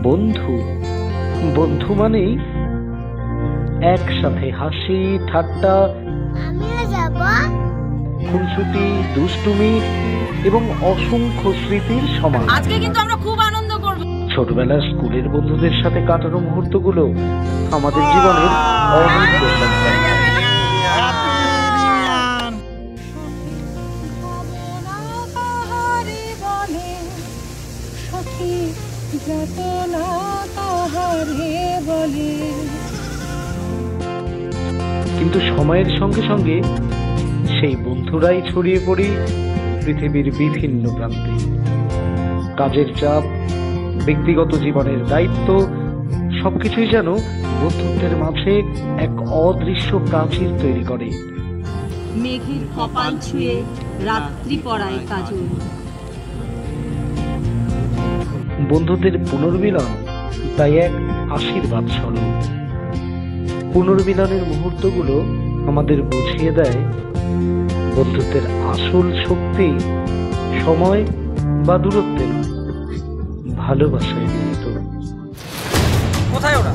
বন্ধু বন্ধু মানেই একসাথে হাসি ঠাট্টা, খুনসুটি, দুষ্টুমি এবং অসংখ্য স্মৃতির সমাজ। আজকে কিন্তু আমরা খুব আনন্দ করব। ছোটবেলার স্কুলের বন্ধুদের সাথে কাটানো মুহূর্তগুলো আমাদের জীবনের অমূল্য সম্পদ। কিন্তু সময়ের সঙ্গে সঙ্গে সেই বন্ধুরাই ছড়িয়ে পড়ি পৃথিবীর বিভিন্ন প্রান্তে। কাজের চাপ, ব্যক্তিগত জীবনের দায়িত্ব সবকিছুই যেন বন্ধুত্বের মাঝে এক অদৃশ্য প্রাচীর তৈরি করে। মেঘের কপাল ছুঁয়ে রাত্রি পড়ায় কাজল। বন্ধুদের পুনর্মিলন তাই এক আশীর্বাদ স্বরূপ। পুনর্মিলনের মুহূর্তগুলো আমাদের বুঝিয়ে দেয় বন্ধুত্বের আসল শক্তি সময় বা দূরত্বের ভালোবাসায় নিহিত। কোথায় ওরা?